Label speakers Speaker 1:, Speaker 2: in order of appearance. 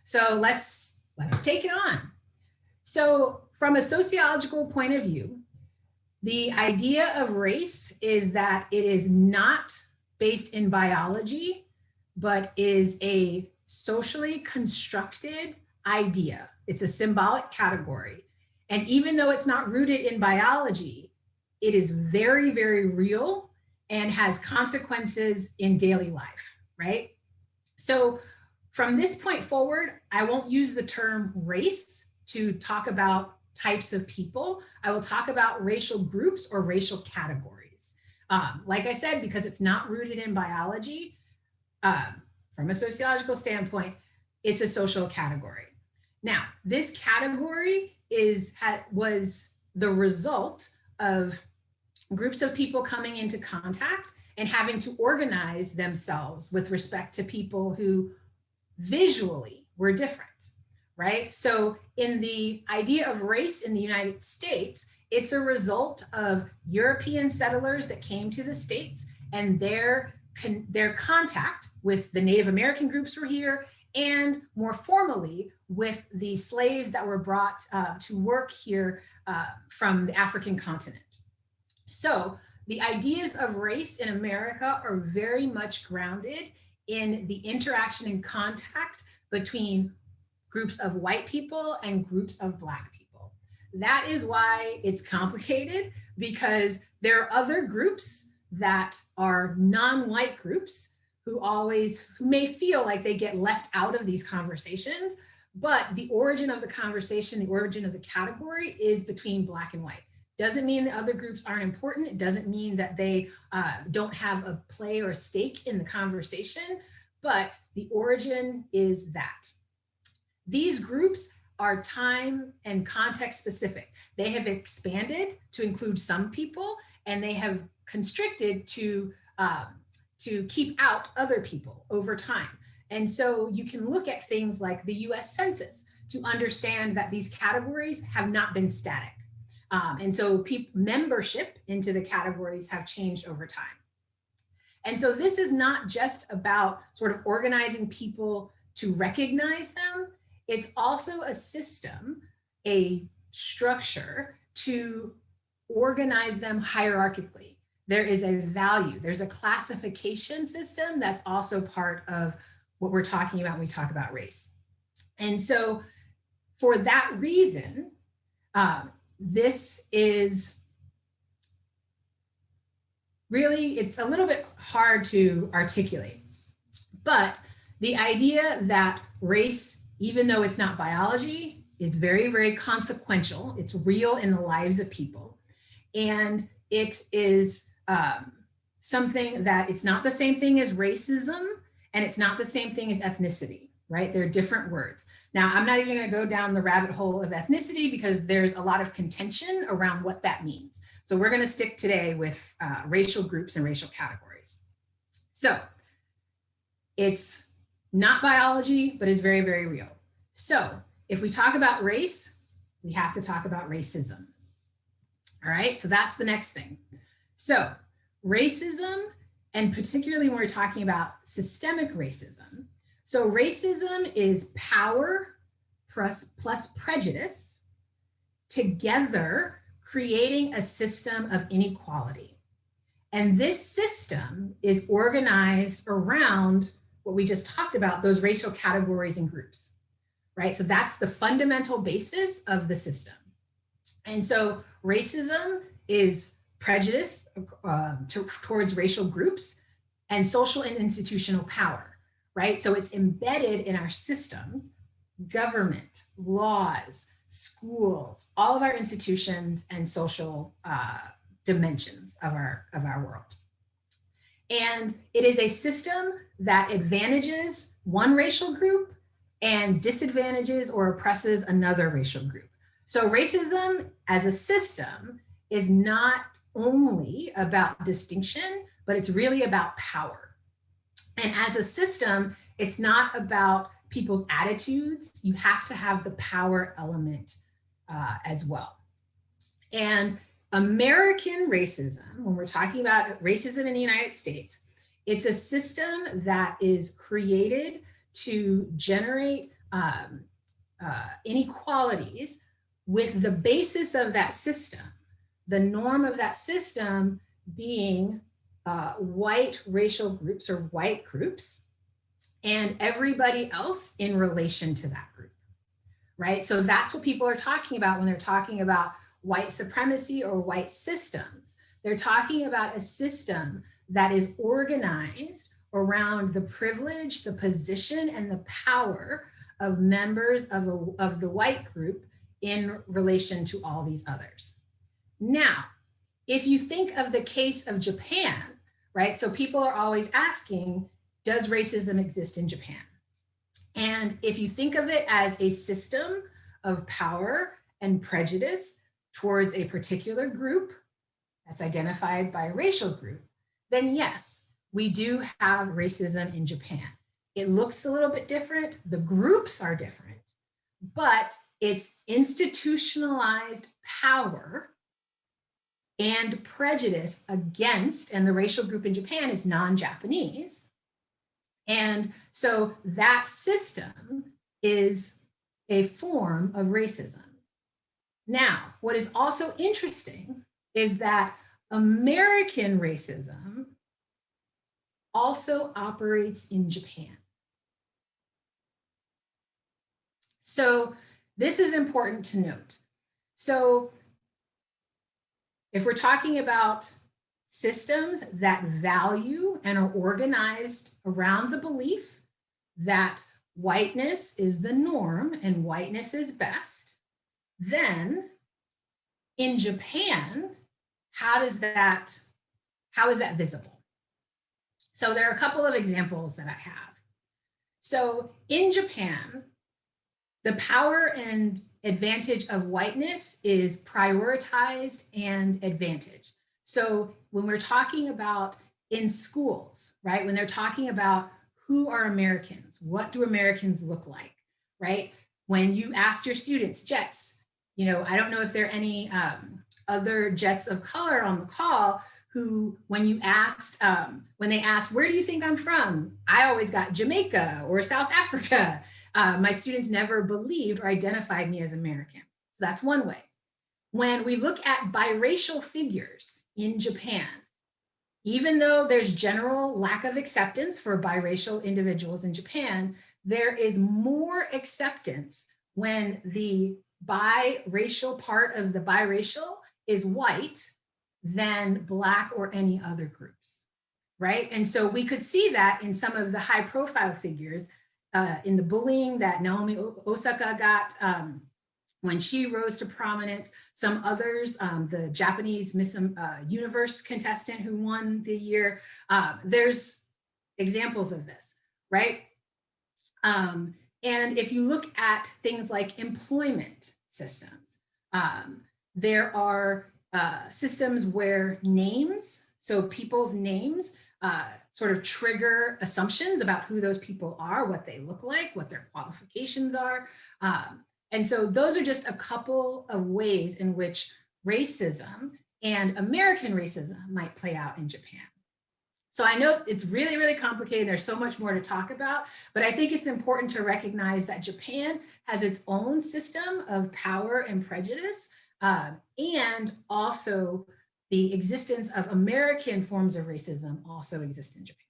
Speaker 1: So let's take it on. So from a sociological point of view, the idea of race is that it is not based in biology, but is a socially constructed idea. It's a symbolic category. And even though it's not rooted in biology, it is very, very real and has consequences in daily life, right? So from this point forward, I won't use the term race to talk about types of people. I will talk about racial groups or racial categories. Like I said, because it's not rooted in biology, from a sociological standpoint, it's a social category. Now, this category was the result of groups of people coming into contact and having to organize themselves with respect to people who visually were different, right? So in the idea of race in the United States, it's a result of European settlers that came to the States and their contact with the Native American groups were here, and more formally with the slaves that were brought to work here from the African continent. So the ideas of race in America are very much grounded in the interaction and contact between groups of white people and groups of Black people. That is why it's complicated, because there are other groups that are non-white groups who may feel like they get left out of these conversations, but the origin of the conversation, the origin of the category is between Black and white. Doesn't mean the other groups aren't important. It doesn't mean that they don't have a play or stake in the conversation, but the origin is that. These groups are time and context specific. They have expanded to include some people, and they have constricted to keep out other people over time. And so you can look at things like the US Census to understand that these categories have not been static. And so membership into the categories have changed over time. And so this is not just about sort of organizing people to recognize them. It's also a system, a structure to organize them hierarchically. There is a value, there's a classification system that's also part of what we're talking about when we talk about race. And so for that reason, this is really, it's a little bit hard to articulate, but the idea that race, even though it's not biology, is very, very consequential. It's real in the lives of people. And it is something that it's not the same thing as racism, and it's not the same thing as ethnicity, right? They're different words. Now, I'm not even gonna go down the rabbit hole of ethnicity because there's a lot of contention around what that means. So we're gonna stick today with racial groups and racial categories. So it's not biology, but it's very, very real. So if we talk about race, we have to talk about racism. All right, so that's the next thing. So racism, and particularly when we're talking about systemic racism. So racism is power plus prejudice together creating a system of inequality. And this system is organized around what we just talked about, those racial categories and groups, right? So that's the fundamental basis of the system. And so racism is prejudice towards racial groups and social and institutional power, right? So it's embedded in our systems, government, laws, schools, all of our institutions and social dimensions of our world. And it is a system that advantages one racial group and disadvantages or oppresses another racial group. So racism as a system is not only about distinction, but it's really about power. And as a system, it's not about people's attitudes. You have to have the power element as well. And American racism, when we're talking about racism in the United States, it's a system that is created to generate inequalities with the basis of that system, the norm of that system being white racial groups or white groups, and everybody else in relation to that group, right? So that's what people are talking about when they're talking about white supremacy or white systems. They're talking about a system that is organized around the privilege, the position, and the power of members of the white group in relation to all these others. Now, if you think of the case of Japan, right? So people are always asking, does racism exist in Japan? And if you think of it as a system of power and prejudice towards a particular group that's identified by a racial group, then yes, we do have racism in Japan. It looks a little bit different. The groups are different, but it's institutionalized power and prejudice against, and the racial group in Japan is non-Japanese. And so that system is a form of racism. Now, what is also interesting is that American racism also operates in Japan. So this is important to note. So if we're talking about systems that value and are organized around the belief that whiteness is the norm and whiteness is best, then in Japan, how is that visible? So there are a couple of examples that I have. So in Japan, the power and advantage of whiteness is prioritized and advantaged. So when we're talking about in schools, right, when they're talking about who are Americans, what do Americans look like, right? When you asked your students, Jets, you know, I don't know if there are any other Jets of color on the call who, when you asked, when they asked, where do you think I'm from? I always got Jamaica or South Africa. My students never believed or identified me as American. So that's one way. When we look at biracial figures in Japan, even though there's general lack of acceptance for biracial individuals in Japan, there is more acceptance when the biracial part of the biracial is white than Black or any other groups, right? And so we could see that in some of the high profile figures in the bullying that Naomi Osaka got when she rose to prominence, some others, the Japanese Miss Universe contestant who won the year, there's examples of this, right? And if you look at things like employment systems, there are systems where names, so people's names sort of trigger assumptions about who those people are, what they look like, what their qualifications are. And so those are just a couple of ways in which racism and American racism might play out in Japan. So I know it's really, really complicated. There's so much more to talk about, but I think it's important to recognize that Japan has its own system of power and prejudice, and also the existence of American forms of racism also exist in Japan.